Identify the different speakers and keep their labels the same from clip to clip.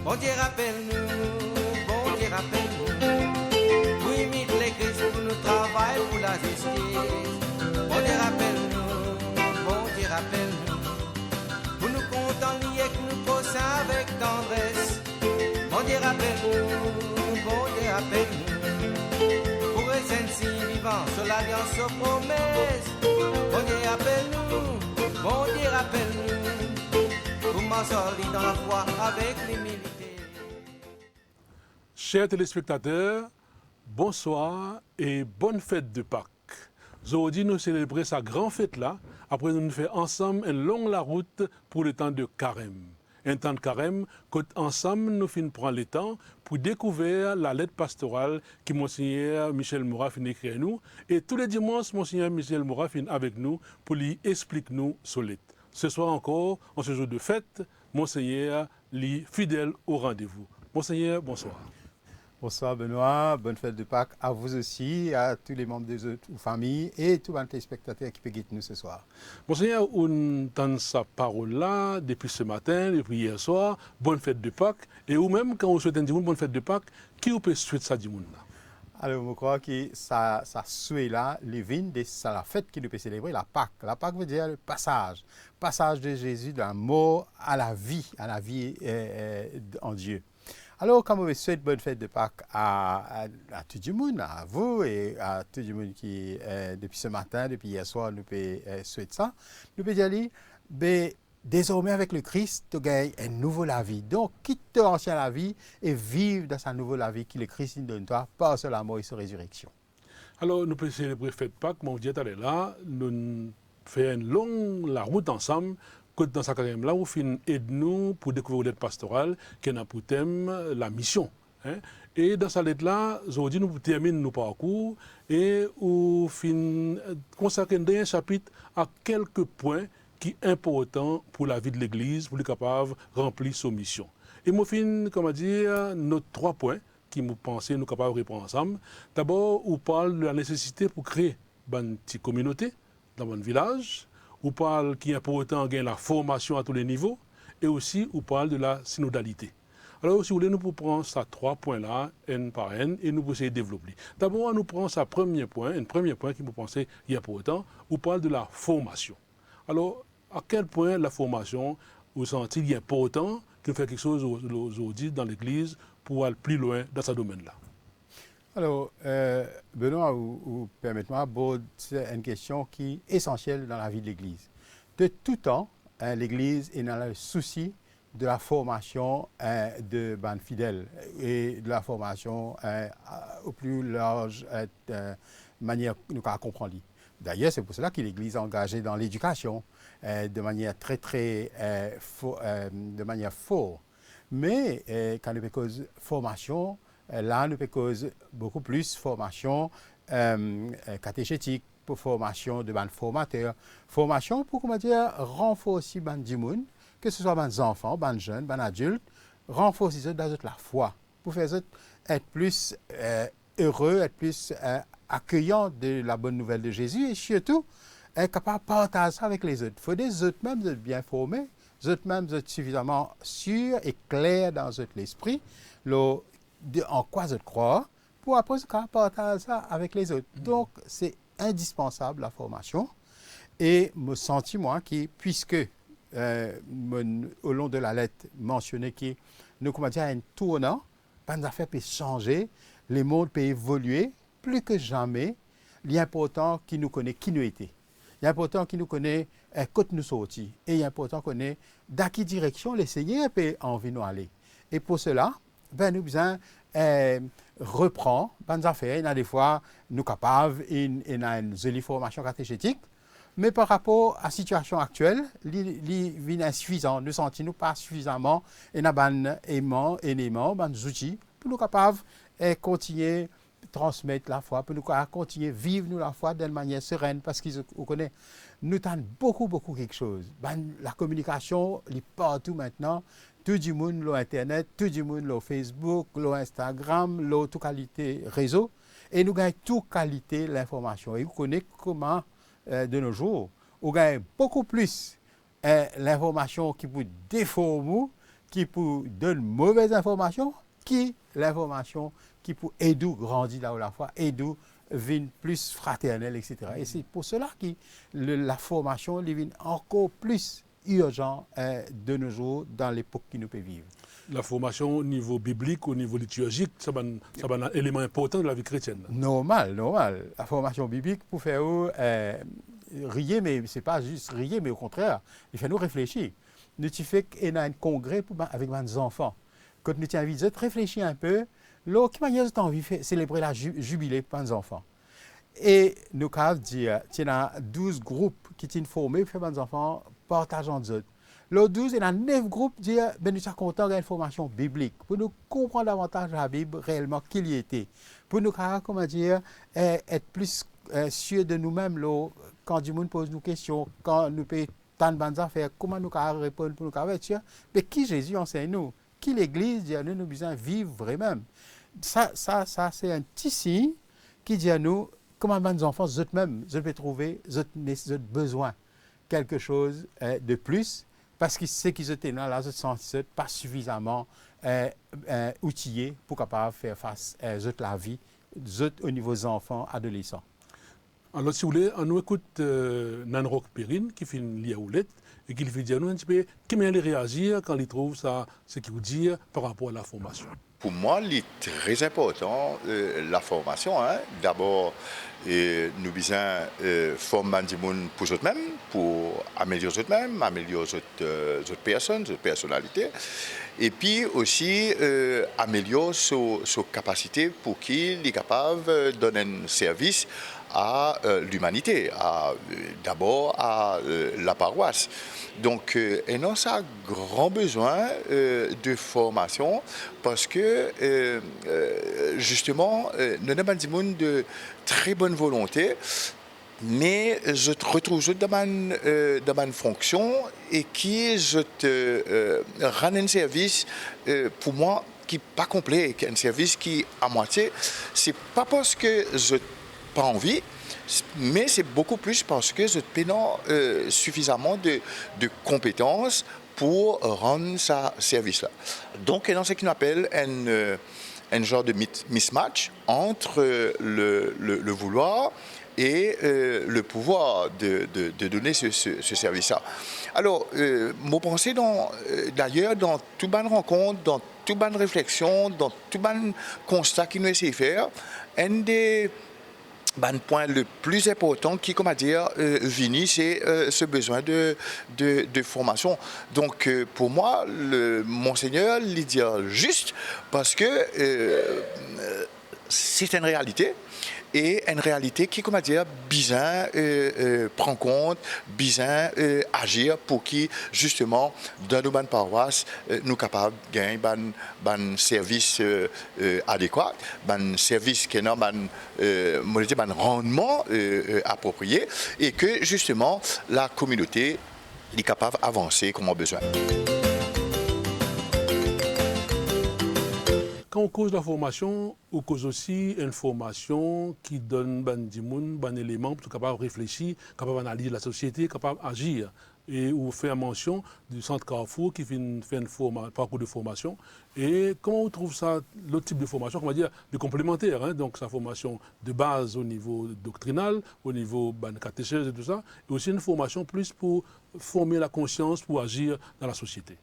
Speaker 1: Bon Dieu rappelle-nous, bon Dieu rappelle-nous. Pour imiter les Christ, pour nous travailler pour la justice. Bon Dieu rappelle-nous, bon Dieu rappelle-nous. Pour nous contenter lier que nous possons avec tendresse. Bon Dieu rappelle-nous, bon Dieu rappelle-nous. Pour les saints vivants sur l'alliance aux promesses. Bon Dieu rappelle-nous, bon Dieu rappelle-nous. Pour m'en sortir dans la foi avec l'humilité.
Speaker 2: Chers téléspectateurs, bonsoir et bonne fête de Pâques. Aujourd'hui, nous célébrons sa grande fête-là, après nous faire ensemble une longue la route pour le temps de carême. Un temps de carême, quand ensemble nous finissons prendre le temps pour découvrir la lettre pastorale que Monseigneur Michel Moura finit écrire nous. Et tous les dimanches, Monseigneur Michel Moura finit avec nous pour lui expliquer nous sur lettre. Ce soir encore, en ce jour de fête, Monseigneur lui fidèle au rendez-vous. Monseigneur, bonsoir.
Speaker 3: Bonsoir Benoît, bonne fête de Pâques à vous aussi, à tous les membres de votre famille et tous les téléspectateurs qui peuvent guider nous ce soir.
Speaker 2: Monseigneur, on entend sa parole-là depuis ce matin, depuis hier soir, bonne fête de Pâques, et ou même quand on souhaite dire bonne fête de Pâques, qui vous peut souhaiter ça du monde là?
Speaker 3: Alors, je crois que ça souhait-là, les vignes, c'est la fête qui nous peut célébrer, la Pâques. La Pâques veut dire le passage de Jésus de la mort à la vie en Dieu. Alors, comme je souhaite bonne fête de Pâques à tout le monde, à vous et à tout le monde qui, depuis ce matin, depuis hier soir, nous peut souhaiter ça, nous peut dire, ben, désormais avec le Christ, tu gagnes une nouvelle vie. Donc, quitte ton ancienne vie et vive dans sa nouvelle vie que le Christ nous donne toi par la mort et sa résurrection.
Speaker 2: Alors, nous pouvons célébrer fête Pâques, mon Dieu, est là, nous faisons une longue la route ensemble. Dans sa carrière là, vous aide-nous pour découvrir l'aide pastorale qui a pour thème la mission. Hein? Et dans cette lettre-là, aujourd'hui, nous terminons nos parcours et nous consacrons un dernier chapitre à quelques points qui sont importants pour la vie de l'Église, pour être capable de remplir sa mission. Et nous finissons, comment dire, nos 3 points qui nous pensons nous capables de répondre ensemble. D'abord, on parle de la nécessité pour créer une petite communauté dans un village. On parle qu'il est important de gagner la formation à tous les niveaux et aussi on parle de la synodalité. Alors, si vous voulez, nous pouvons prendre ces 3 points-là, un par un, et nous pouvons essayer de développer. D'abord, nous prenons un premier point qui vous pensez est important, on parle de la formation. Alors, à quel point la formation, vous sentez qu'il est important qu'il fait quelque chose aujourd'hui dans l'Église pour aller plus loin dans ce domaine-là?
Speaker 3: Alors, Benoît, ou permettez-moi, c'est une question qui est essentielle dans la vie de l'Église. De tout temps, l'Église est dans le souci de la formation de bandes fidèles et de la formation au plus large manière que nous comprendre. D'ailleurs, c'est pour cela que l'Église est engagée dans l'éducation de manière de manière forte. Mais quand nous parlons de formation, là, nous parlons beaucoup plus de formation catéchétique, pour formation de ban formateurs, formation pour, comment dire, renforcer ban du monde, que ce soit ban enfants, ban jeunes, ban adultes, renforcer dans la foi, pour faire être plus heureux, être plus accueillant de la bonne nouvelle de Jésus et surtout être capable de partager ça avec les autres. Il faut des autres même être bien formés, les autres même être suffisamment sûrs et clairs dans l'esprit, en quoi je crois, pour après partager ça avec les autres. Donc, c'est indispensable la formation. Et me sens moi qui, puisque au long de la lettre mentionné que nous commençons à un tournant, les affaires peuvent changer, les mondes peuvent évoluer, plus que jamais, il est important qu'il nous connaisse qui nous étions. Il est important qu'il nous connaisse quand nous sortis. Et il est important qu'on ait dans quelle direction le Seigneur peut envie nous aller. Et pour cela, ben, nous besoin reprendre les affaires. Il y a des fois, nous sommes capables, il y a une jolie formation catéchétique, mais par rapport à la situation actuelle, il est insuffisant. Nous ne sentons pas suffisamment, et nous avons des éléments, des outils pour nous capables de continuer à transmettre la foi, pour nous continuer à vivre la foi d'une manière sereine, parce que vous connaissez, nous avons beaucoup quelque chose. La communication est partout maintenant. Tout le monde sur Internet, tout le monde sur Facebook, sur Instagram, sur toute qualité réseau. Et nous gagnons toute qualité l'information. Et vous connaissez comment, de nos jours, vous gagnez beaucoup plus l'information qui vous déforme qui pour donne mauvaise information, qui l'information qui pour aider grandir là où la foi, aider vient plus fraternel, etc. Et c'est pour cela que la formation devient encore plus urgent de nos jours dans l'époque qui nous peut vivre.
Speaker 2: La formation au niveau biblique, au niveau liturgique, c'est un élément important de la vie chrétienne.
Speaker 3: Normal. La formation biblique pour faire rier, mais ce n'est pas juste rier, mais au contraire, il fait nous réfléchir. Nous tu fais un congrès avec mes enfants. Quand nous t'invitons à réfléchir un peu, là, qui manière tu as envie de célébrer la jubilé pour les enfants. Et nous avons dit, il y a 12 groupes qui sont formés pour faire les enfants partager entre eux. Le 12, il y a 9 groupes qui disent que nous sommes contents de l'information biblique, pour nous comprendre davantage la Bible réellement qu'il y était, pour nous être plus sûrs de nous-mêmes quand du monde pose nos questions, quand nous payons tant de bonnes affaires, comment nous répondre pour nous être sûrs, mais qui Jésus enseigne nous, qui l'Église dit à nous, nous besoin vivre vraiment. Ça c'est un petit signe qui dit à nous, comment les enfants, eux-mêmes, je peux trouver, eux besoin quelque chose de plus, parce que ce qu'ils étaient là, ils ne sont pas suffisamment outillés pour capable faire face à la vie au niveau des enfants, adolescents.
Speaker 2: Alors, si vous voulez, on nous écoute Nanrock Perrine, qui fait une liaoulette, et qui fait dire nous un petit peu comment il réagir quand il trouve ça, ce qu'il vous dit par rapport à la formation.
Speaker 4: Pour moi, il est très important la formation. Hein. D'abord, nous besoin former des gens pour eux-mêmes, pour améliorer eux-mêmes, améliorer d'autres personnes, d'autres personnalités. Et puis aussi améliorer sa capacité pour qu'il est capable de donner un service à l'humanité, d'abord à la paroisse. Donc, et non, ça a grand besoin de formation parce que, justement, nous avons des gens de très bonne volonté, mais je te retrouve dans ma fonction et qui je te rend un service pour moi qui n'est pas complet, un service qui est à moitié. Ce n'est pas parce que je n'ai pas envie, mais c'est beaucoup plus parce que je n'ai suffisamment de compétences pour rendre ce service-là. Donc, c'est ce qu'on appelle un genre de mismatch entre le vouloir et le pouvoir de donner ce service-là. Alors, mon pensée d'ailleurs dans toute bonne rencontre, dans toute bonne réflexion, dans tout bon constat qu'il nous essaie de faire, un des point le plus important qui, comment dire, vini, c'est ce besoin de formation. Donc, pour moi, Monseigneur il dit juste parce que c'est une réalité. Et une réalité qui, comment dire, bien prend compte, bien agir pour qui, justement, dans nos bonnes paroisses, nous sommes capables de gagner un service adéquat, un service qui a un rendement approprié et que, justement, la communauté est capable d'avancer comme on a besoin.
Speaker 2: Quand on cause la formation, on cause aussi une formation qui donne un élément pour être capable de réfléchir, capable d'analyser la société, capable d'agir. Et on fait mention du centre Carrefour qui fait un parcours de formation. Et comment on trouve ça, l'autre type de formation, on va dire, de complémentaire, hein? Donc sa formation de base au niveau doctrinal, au niveau catéchèse et tout ça, et aussi une formation plus pour former la conscience, pour agir dans la société.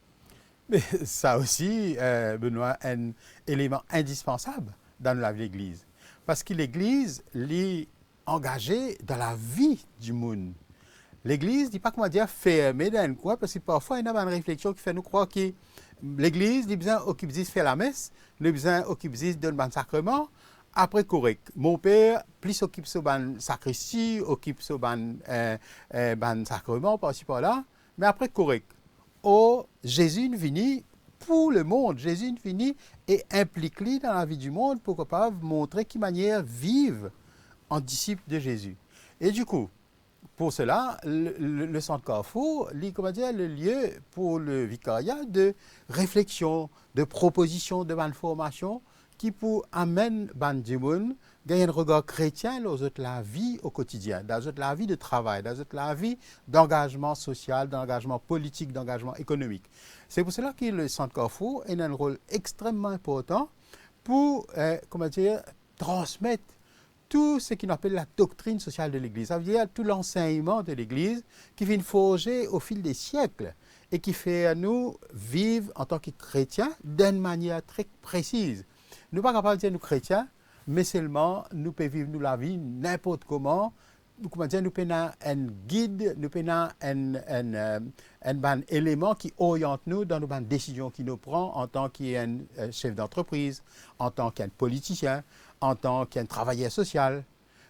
Speaker 3: Mais ça aussi, Benoît, un élément indispensable dans la vie de l'Église. Parce que l'Église est engagée dans la vie du monde. L'Église ne dit pas comment dire fermée dans quoi, parce que parfois il y a une réflexion qui fait nous croire que l'Église a besoin de faire la messe, il a besoin de donner un sacrement, après correct. Mon père, plus s'occupe de la sacristie, occupe de la sacrement, par-ci par-là, mais après correct. Oh, Jésus est venu pour le monde. Jésus est venu et implique-lui dans la vie du monde pour capable montrer quelle manière vivre en disciple de Jésus. Et du coup, pour cela, le centre Carrefour est le lieu pour le vicariat de réflexion, de proposition, de formation qui pour amène bandimoun gagner un regard chrétien dans la vie au quotidien, dans la vie de travail, dans la vie d'engagement social, d'engagement politique, d'engagement économique. C'est pour cela que le Centre Carrefour a un rôle extrêmement important pour transmettre tout ce qu'on appelle la doctrine sociale de l'Église. Ça veut dire tout l'enseignement de l'Église qui vient forger au fil des siècles et qui fait à nous vivre en tant que chrétiens d'une manière très précise. Nous ne sommes pas capables de dire nous chrétiens, mais seulement nous pouvons vivre nous la vie n'importe comment. Nous avons un guide, nous avons un élément qui oriente nous dans nos décisions qui nous prend en tant qu'un chef d'entreprise, en tant qu'un politicien, en tant qu'un travailleur social.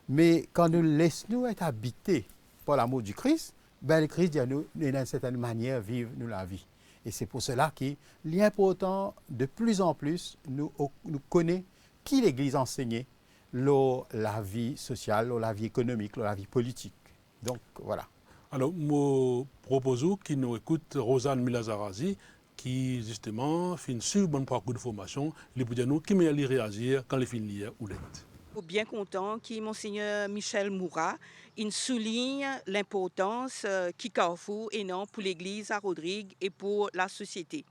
Speaker 3: Mais quand nous laissons être habités par l'amour du Christ, le Christ dit à nous, d'une certaine manière, vivre nous la vie. Et c'est pour cela qu'il est important de plus en plus nous connaître qui l'Église enseignait la vie sociale, la vie économique, la vie politique. Donc, voilà.
Speaker 2: Alors, je propose qu'il nous écoute Rosanne Milazarazi, qui, justement, fait une super bonne parcours de formation. Il peut dire nous qui meilleur réagir quand les filles lire ou l'être.
Speaker 5: Bien content que Monseigneur Michel Moura il souligne l'importance qui Carrefour est non pour l'Église à Rodrigue et pour la société.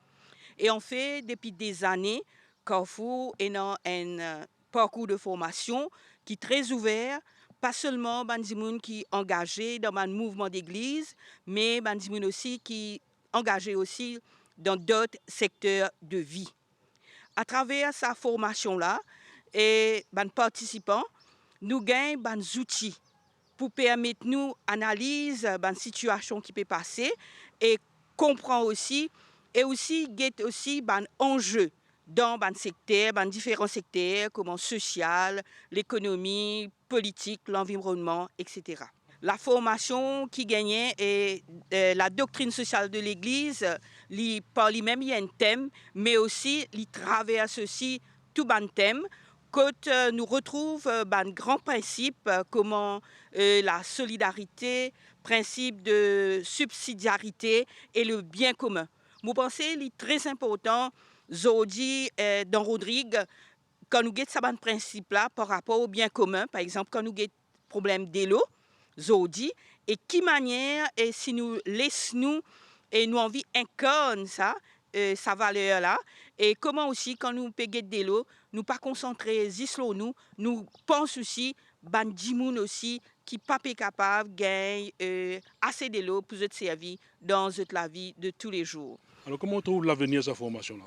Speaker 5: Et en fait, depuis des années, Carrefour est dans un parcours de formation qui est très ouvert, pas seulement Bandimoun qui est engagé dans un mouvement d'église, mais Bandimoun aussi qui est engagé aussi dans d'autres secteurs de vie. À travers sa formation-là, et les participants, nous gagnons des outils pour permettre nous d'analyser les situations qui peuvent passer et comprendre aussi, et aussi get aussi des enjeux dans les secteurs, dans différents secteurs comme le social, l'économie, politique, l'environnement, etc. La formation qui gagnait et la doctrine sociale de l'Église, par lui-même, il y a un thème, mais aussi il traverse aussi tout un thème. Quand nous retrouvons un grand principe comme la solidarité, principe de subsidiarité et le bien commun. Je pense qu'il est très important aujourd'hui dans Rodrigue, quand nous avons ce principe-là par rapport au bien commun, par exemple quand nous avons problème d'élo, Zodi, et qui manière, et si nous laissons et nous envie incarne ça, sa valeur-là, et comment aussi quand nous payons de l'eau, nous pas concentrer sur nous pensons aussi, bandimoun aussi, qui pas capable de gagner assez de l'eau pour être servi dans la vie de tous les jours.
Speaker 2: Alors comment on trouve l'avenir de cette formation-là?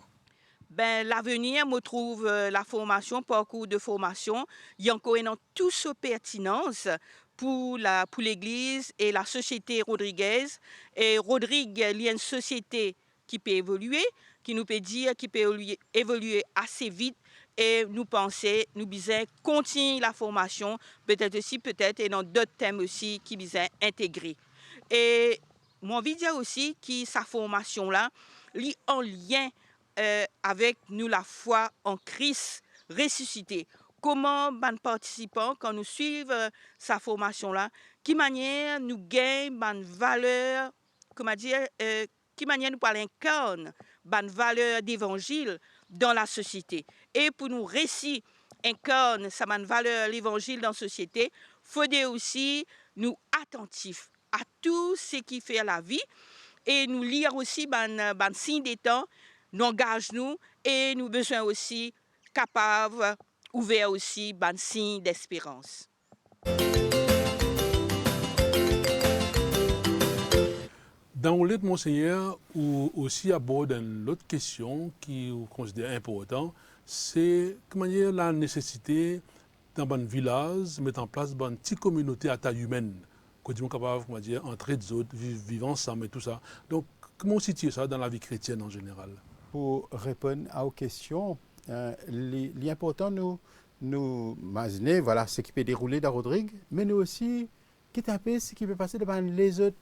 Speaker 5: L'avenir, je trouve la formation, parcours de formation, il y a encore une toute pertinence pour l'Église et la société rodriguaise. Et Rodrigue, il y a une société qui peut évoluer, qui nous peut dire, qui peut évoluer assez vite. Et nous pensons, nous disons, continuer la formation, peut-être aussi, peut-être, et dans d'autres thèmes aussi qui disent intégrer. Et moi, envie de dire aussi que sa formation-là, est en lien avec nous la foi en Christ ressuscité. Comment les participants, quand nous suivons sa formation-là, qui manière nous gagnent une valeur, comment dire, qui manière nous incarne une valeur d'évangile dans la société. Et pour nous réussir incarne sa valeur l'évangile dans la société, il faut aussi nous attentifs à tout ce qui fait la vie et nous lire aussi les signes des temps, nous engage-nous et nous besoin aussi capables, ouverts aussi, les signes d'espérance.
Speaker 2: Dans le lettre, Monseigneur, ou aussi aborde une autre question qui vous considère importante, c'est comment dire la nécessité dans un village mettre en place une petite communauté à taille humaine, que nous sommes capables, comment dire, entrer des autres, vivre ensemble et tout ça. Donc, comment situer ça dans la vie chrétienne en général?
Speaker 3: Pour répondre à vos questions, l'important nous imaginer voilà ce qui peut dérouler dans Rodrigue, mais nous aussi quitte un peu ce qui peut passer devant les autres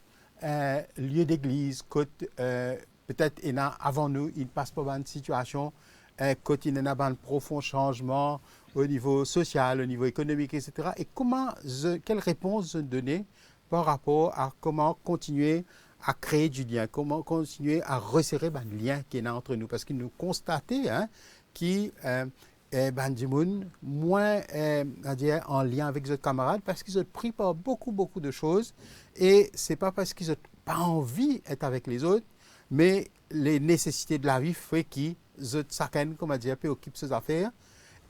Speaker 3: lieux d'église, peut-être avant nous, il passe par une situation, quand il y a un profond changement au niveau social, au niveau économique, etc. Et quelle réponse donner par rapport à comment continuer à créer du lien, comment continuer à resserrer le lien qui est entre nous. Parce que nous constatons qu'il Bandimoun, moins en lien avec les autres camarades parce qu'ils ont pris par beaucoup de choses et c'est pas parce qu'ils n'ont pas envie d'être avec les autres, mais les nécessités de la vie font qu'ils chacun, comment dire, peut occuper ses affaires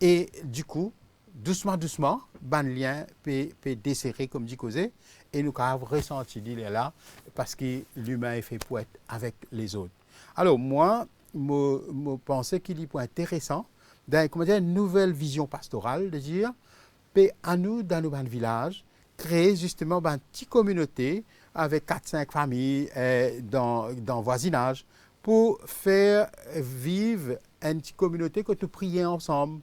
Speaker 3: et du coup, doucement, ban lien peut desserrer comme dit causé et nous avons ressenti il est là parce que l'humain est fait pour être avec les autres. Alors moi, je pensais qu'il est intéressant une nouvelle vision pastorale, de dire, à nous, dans nos villages, créer justement une petite communauté avec 4-5 familles dans le voisinage pour faire vivre une petite communauté que nous prions ensemble.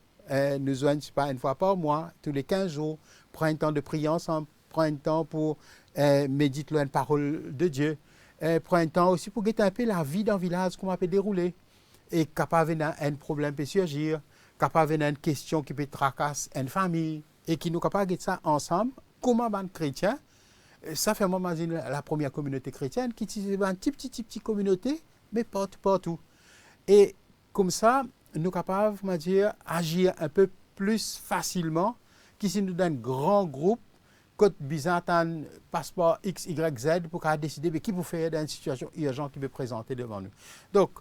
Speaker 3: Nous joignons pas une fois par mois, tous les 15 jours, prendre un temps de prier ensemble, prendre un temps pour méditer la parole de Dieu, prendre un temps aussi pour guetter un peu la vie dans le village, comment peut dérouler, et capable d'un problème peut surgir, capable d'une question qui peut tracasser une famille, et qui nous capable de ça ensemble, comment un chrétien, ça fait moi la première communauté chrétienne qui est une petite communauté, mais partout. Et comme ça, nous sommes capables d'agir un peu plus facilement que si nous avons un grand groupe, quand Byzantin passeport X, Y, Z, pour décider qui peut faire dans une situation urgente qui peut présenter devant nous. Donc,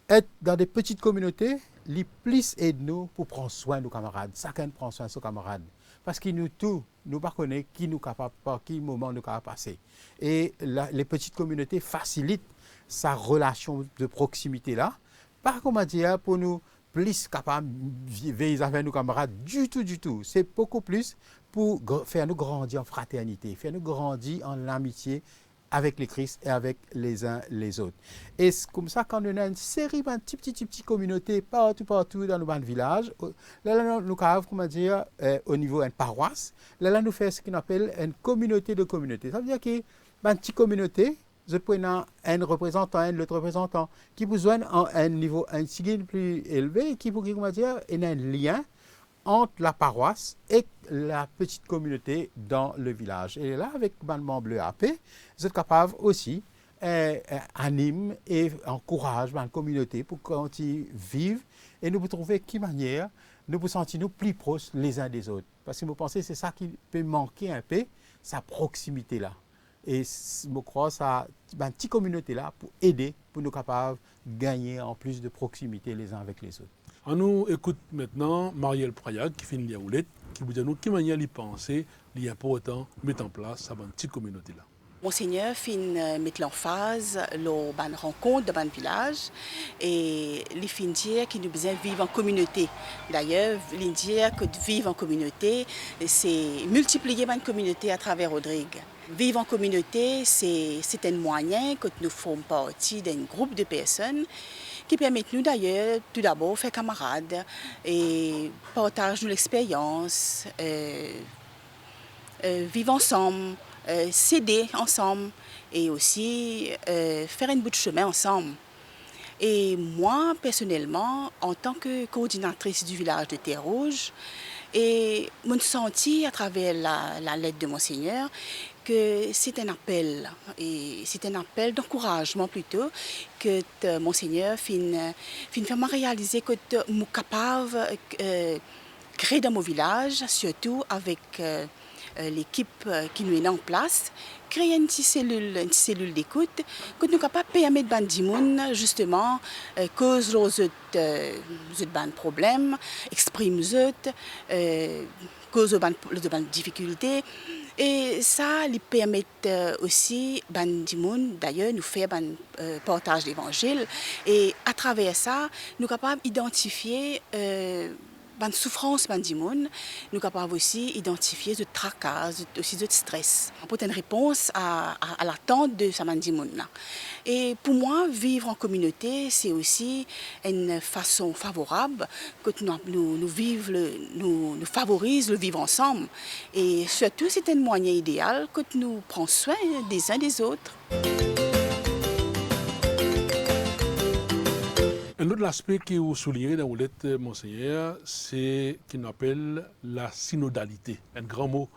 Speaker 3: être dans des petites communautés, les plus aide-nous pour prendre soin de nos camarades. Chacun prend soin de ses camarades. Parce que nous tous, nous ne connaissons qui nous capable, par quel moment nous capable passer. Et les petites communautés facilitent sa relation de proximité là. Pas comment dire pour nous plus capables de vivre avec nos camarades du tout. C'est beaucoup plus pour faire nous grandir en fraternité, faire nous grandir en amitié avec les Christ et avec les uns les autres. Et c'est comme ça qu'on a une série de petites communautés partout dans nos villages. Là, nous avons, comment dire, au niveau d'une paroisse, là, nous faisons ce qu'on appelle une communauté de communautés. Ça veut dire qu'il y a une petite communauté, je prends un représentant, l'autre représentant, qui besoin un niveau un petit plus élevé, qui pour comment dire, il y a un lien entre la paroisse et la petite communauté dans le village. Et là, avec le membre AP, vous êtes capable aussi d'animer et encourager la communauté pour continuer à vivre et nous pouvons trouver quelle manière nous pouvons sentir nous plus proches les uns des autres. Parce que vous pensez que c'est ça qui peut manquer un peu, sa proximité là. Et je crois que ça une petite communauté là pour aider, pour nous capables de gagner en plus de proximité les uns avec les autres.
Speaker 2: On nous écoute maintenant Marielle Proyag qui finit Liaoulette, qui vous dit nous quelle manière d'y penser, il est important de mettre en place cette petite communauté là.
Speaker 6: Monseigneur fin mettre l'emphase lors d'une rencontre dans un village et il fin dire qu'il nous besoin vivre en communauté. D'ailleurs, il dit que vivre en communauté, c'est multiplier une communauté à travers Rodrigue. Vivre en communauté, c'est un moyen que nous formons partie d'un groupe de personnes qui permettent nous d'ailleurs tout d'abord faire camarades et partager l'expérience, vivre ensemble. S'aider ensemble et aussi faire un bout de chemin ensemble. Et moi, personnellement, en tant que coordinatrice du village de Terre-Rouge, et me sentis à travers la lettre de Monseigneur que c'est un appel, et c'est un appel d'encouragement plutôt, que Monseigneur fin faire réaliser que je suis capable de créer dans mon village, surtout avec l'équipe qui nous est en place, créer une petite cellule d'écoute que nous sommes capables de permettre à Bandimoun justement cause de problèmes, exprime cause de difficultés. Et ça lui permet aussi Bandimoun d'ailleurs nous faire un partage d'évangile et à travers ça nous sommes capables d'identifier une souffrance bandimoun, nous sommes capables aussi d'identifier de tracas, aussi de stress, pour une réponse à l'attente de ce bandimoun. Et pour moi, vivre en communauté, c'est aussi une façon favorable que nous favorise le vivre ensemble. Et surtout, c'est un moyen idéal que nous prenons soin des uns des autres.
Speaker 2: Un autre aspect que vous soulignez dans la lettre, Monseigneur, c'est ce qu'on appelle la synodalité. Un grand mot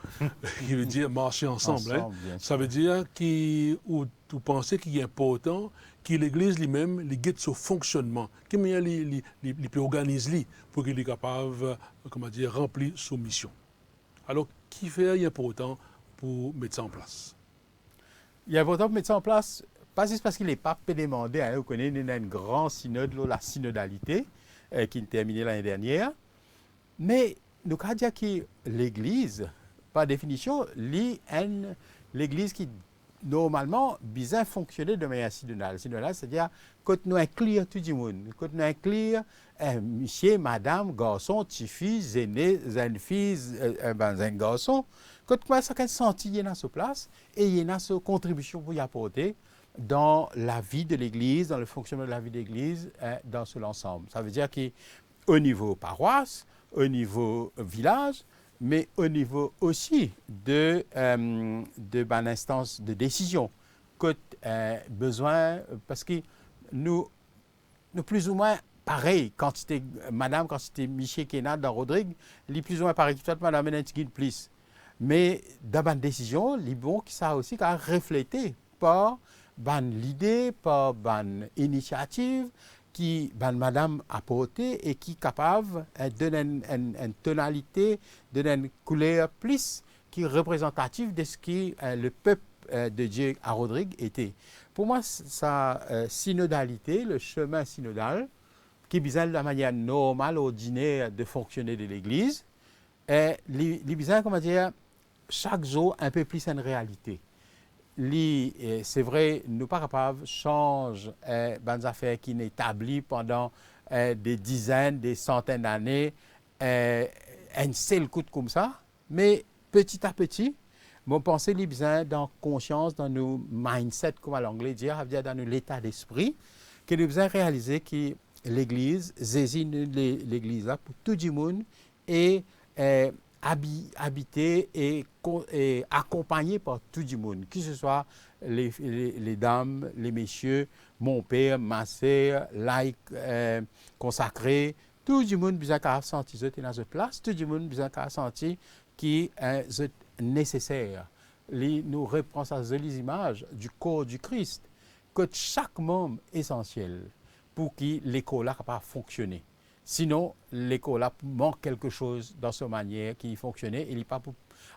Speaker 2: qui veut dire marcher ensemble. Ça veut dire que vous pensez qu'il est important qui l'Église lui-même, il guette son fonctionnement, qui il peut organiser pour qu'il soit capable, comment dire, remplir son mission. Alors, qui fait important pour mettre ça en place?
Speaker 3: Il est important pour mettre ça en place, pas juste parce qu'il n'est pas demandé, vous connaissez, il y a un grand synode, la synodalité, qui est terminée l'année dernière, mais nous avons dit que l'Église, par définition, l'Église qui normalement bien fonctionner de manière synodale. Synodale, c'est-à-dire quand nous incluons tout le monde, quand nous incluons monsieur, madame, garçon, petite-fille, aîné, jeune fille, un garçon, quand nous avons senti qu'il y a sa place et il y a sa contribution pour y apporter dans la vie de l'Église, dans le fonctionnement de la vie de l'Église, dans son ensemble. Ça veut dire qu'au niveau paroisse, au niveau village, mais au niveau aussi de instance de décision, que besoin, parce que nous plus ou moins pareil, quand c'était madame, quand c'était Michel Kenad dans Rodrigue, les plus ou moins pareil, peut-être madame Nentigin plus. Mais dans une décision, les bon qui ça aussi qu'à refléter par l'idée, par l'initiative, qui madame a porté et qui est capable de donner une tonalité, de donner une couleur plus qui est représentative de ce que le peuple de Dieu à Rodrigue était. Pour moi, sa synodalité, le chemin synodal, qui est bizarre de la manière normale, ordinaire de fonctionner de l'Église, est bizarre, comment dire, chaque jour un peu plus une réalité. C'est vrai, nous ne sommes pas capables de changer des affaires qui sont établies pendant des dizaines, des centaines d'années, un seul coup comme ça, mais petit à petit, mon pensée est besoin dans conscience, dans nos mindset, comme l'anglais dit, dans l'état d'esprit, que nous devons réaliser que l'Église, l'Église là pour tout le monde et habité et accompagné par tout le monde, que ce soit les dames, les messieurs, mon père, ma soeur, laïc, consacré, tout le monde besoin qu'à sentir que dans cette place, tout le monde besoin qu'à sentir qui est nécessaire. Nous reprenons les images du corps du Christ, que chaque membre est essentiel pour que l'école là capable fonctionner. Sinon, l'école là manque quelque chose dans sa manière qui fonctionnait. Il n'est pas pour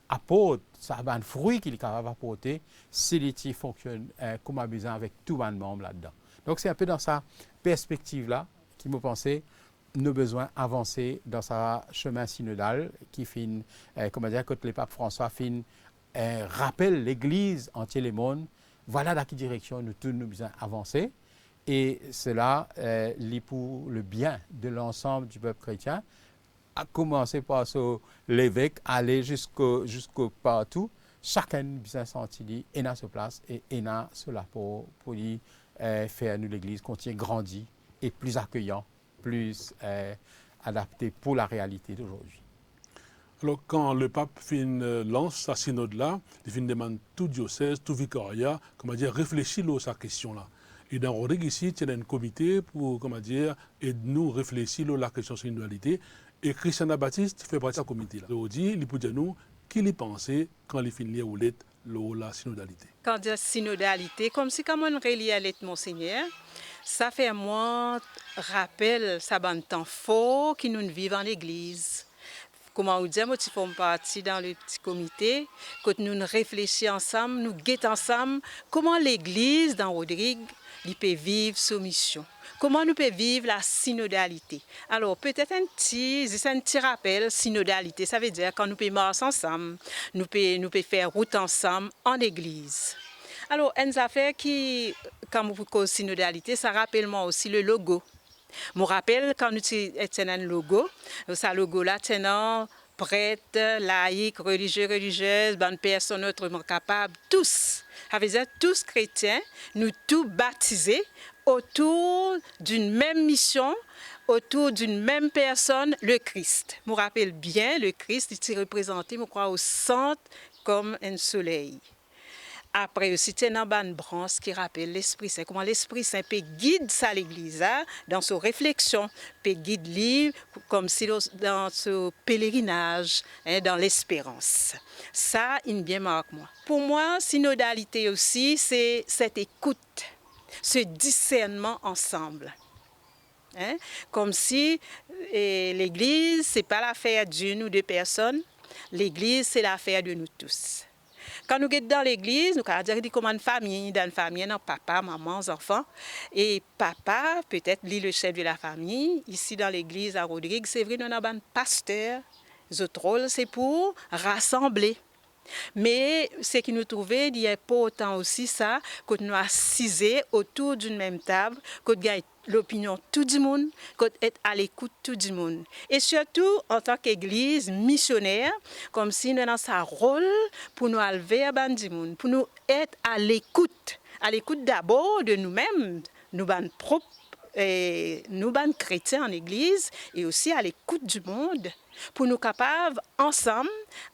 Speaker 3: apporter ça un fruit qu'il est capable d'apporter si l'équipe fonctionne comme a besoin avec tout le monde là-dedans. Donc c'est un peu dans sa perspective là qui me pensait nos besoins avancer dans sa chemin synodal qui fait comment dire que le pape François fait rappelle l'Église entière le monde. Voilà dans quelle direction nous tous nous besoin avancer. Et cela lie pour le bien de l'ensemble du peuple chrétien, à commencer par l'évêque, aller jusqu'au partout. Chacun bien senti et dans sa place et dans cela pour faire nous l'Église continue grandir et plus accueillant, plus adapté pour la réalité d'aujourd'hui.
Speaker 2: Alors, quand le pape lance sa synode-là, il demande tout diocèse, tout vicariat, comment dire, réfléchir à sa question-là. Et dans Rodrigue ici, il y a un comité pour, comment dire, aider-nous réfléchir à la question de synodalité. Et Christian Baptiste fait partie de ce comité-là. Il dit, il peut dire nous, qu'il y pensait quand il finit la synodalité.
Speaker 5: Quand il y a synodalité, comme si quand on relie à l'être Monseigneur, ça fait moi rappel, ça un temps fort qui nous vivons en l'Église. Comment vous dire, moi, tu fais partie dans le petit comité, quand nous réfléchissons ensemble, nous guettons ensemble, comment l'Église dans Rodrigue, il peut vivre sa mission. Comment nous pouvons vivre la synodalité. Alors, peut-être un petit rappel, synodalité, ça veut dire quand nous pouvons marcher ensemble, nous pouvons faire route ensemble en Église. Alors, une affaire qui, quand vous cause synodalité, ça rappelle moi aussi le logo. Je me rappelle quand nous avons un logo, ce logo-là, tenant prêtres, laïcs, religieux, religieuses, bonnes personnes autrement capables, tous, ça veut dire tous chrétiens, nous tous baptisés autour d'une même mission, autour d'une même personne, le Christ. Je me rappelle bien, le Christ est représenté, je crois, au centre comme un soleil. Après aussi, il y a une branche qui rappelle l'Esprit Saint. Comment l'Esprit Saint peut guider ça l'Église dans sa réflexion, peut guider comme si dans ce pèlerinage, dans l'espérance. Ça, il bien marque moi. Pour moi, synodalité aussi, c'est cette écoute.
Speaker 7: ce discernement ensemble. Hein? Comme si l'Église, ce n'est pas l'affaire d'une ou deux personnes, l'Église, c'est l'affaire de nous tous. Quand nous sommes dans l'église, nous allons dire comme une famille, dans une famille, non, papa, maman, enfants. Et papa, peut-être, lui, le chef de la famille, ici dans l'église à Rodrigue, c'est vrai, nous avons un pasteur. Notre rôle, c'est pour rassembler. Mais ce qui nous trouvait, il y a pas autant aussi ça, que nous assisons autour d'une même table, que nous gagnons l'opinion de tout le monde, que nous sommes à l'écoute de tout le monde. Et surtout, en tant qu'église missionnaire, comme si nous avons un rôle pour nous élever à du monde, pour nous être à l'écoute d'abord de nous-mêmes, nous sommes propres. Et nous, chrétiens en Église, et aussi à l'écoute du monde, pour nous capables, ensemble,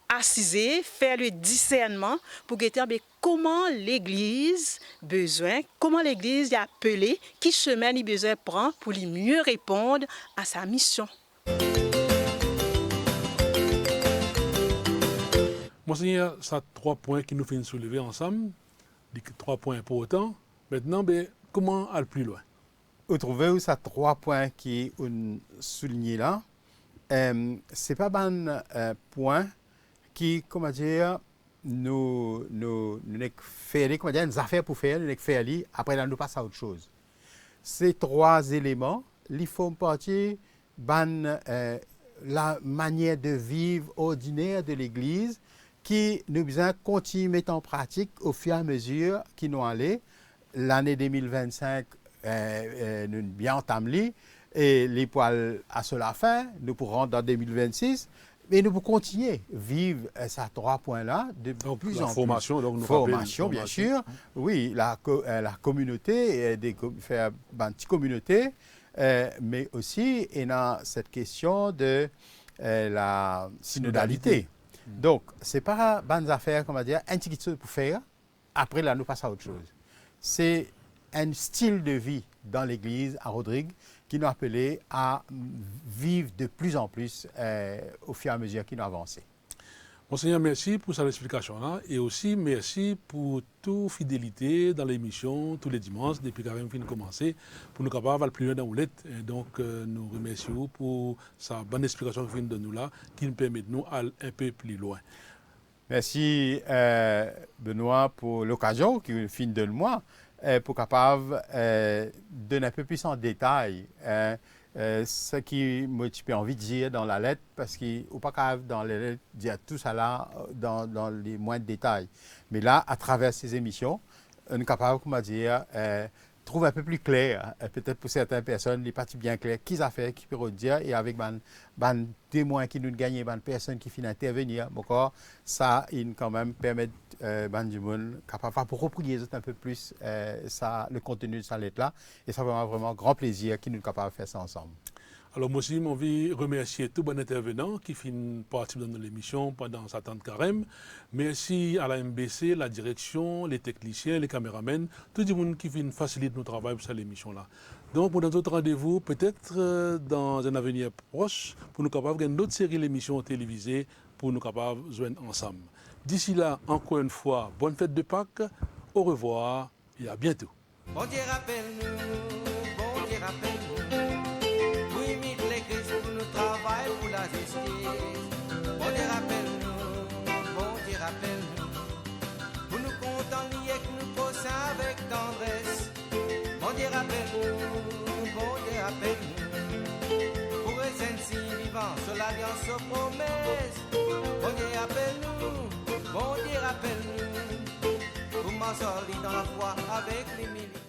Speaker 7: assiser, faire le discernement, pour dire comment l'Église besoin, comment l'Église est appelée, quel chemin il besoin prend pour lui mieux répondre à sa mission.
Speaker 2: Monseigneur, ça 3 points qui nous fait soulever ensemble, 3 points importants. Maintenant, comment aller plus loin?
Speaker 3: Vous trouvez où ça 3 points qui sont soulignés là. C'est pas un point qui, comment dire, nous fait, comment dire, une affaire pour faire, nous faire li, après là nous passe à autre chose. Ces 3 éléments, ils font partie de la manière de vivre ordinaire de l'Église qui nous besoin continuer à mettre en pratique au fur et à mesure qui nous allait. L'année 2025 nous bien entamé et les poils à cela fin, nous pourrons dans 2026, mais nous pourrons continuer à vivre ces 3 points-là de
Speaker 2: donc,
Speaker 3: plus
Speaker 2: la
Speaker 3: en
Speaker 2: formation,
Speaker 3: plus.
Speaker 2: Donc nous
Speaker 3: formation, bien sûr. Oui, la communauté, faire une petite communauté, mais aussi il y a cette question de la synodalité. Donc, ce n'est pas une affaire, comment dire, un petit chose pour faire, après là, nous passons à autre chose. C'est un style de vie dans l'Église à Rodrigue qui nous appelait à vivre de plus en plus au fur et à mesure qu'il nous avançait.
Speaker 2: Monseigneur, merci pour cette explication-là et aussi merci pour toute fidélité dans l'émission tous les dimanches depuis qu'Arim fin commencé pour nous capables plus loin dans l'oulette. Et donc, nous remercions pour sa bonne explication que de nous là qui nous permet de nous aller un peu plus loin.
Speaker 3: Merci Benoît pour l'occasion qui fin de moi. Pour capable donner un peu plus en détail ce qui m'a envie de dire dans la lettre, parce qu'il n'est pas capable dans les lettres dire tout ça là dans les moindres détails. Mais là, à travers ces émissions, on est capable, comment dire, trouver un peu plus clair, peut-être pour certaines personnes, les parties bien claires, qui ça fait, qui peut dire, et avec des témoins qui nous gagnent, des personnes qui finissent intervenir, ça, il quand même permet du monde capable pour reprier un peu plus le contenu de sa lettre-là. Et ça va vraiment grand plaisir qu'il nous est capable de faire ça ensemble.
Speaker 2: Alors moi aussi, j'ai envie de remercier tous les intervenants qui font partie de l'émission pendant sa temps de carême. Merci à la MBC, la direction, les techniciens, les caméramans, tout le monde qui facilite notre travail pour cette émission-là. Donc, pour notre rendez-vous, peut-être dans un avenir proche, pour nous capables d'une autre série d'émissions télévisées pour nous capables de joindre ensemble. D'ici là, encore une fois, bonne fête de Pâques, au revoir et à bientôt.
Speaker 1: Bon Dieu rappelle-nous, bon Dieu rappelle-nous. Oui, mit l'Église pour nous travail pour la justice. Bon Dieu rappelle-nous, bon Dieu rappelle-nous. Pour nous contenter que nous posons avec tendresse. Bon Dieu rappelle-nous, bon Dieu rappelle-nous. Pour les saints vivants sur l'alliance aux promesses. Bon Dieu rappelle-nous, bon Dieu rappelle-nous. Pour m'en sortir dans la foi avec les milliers.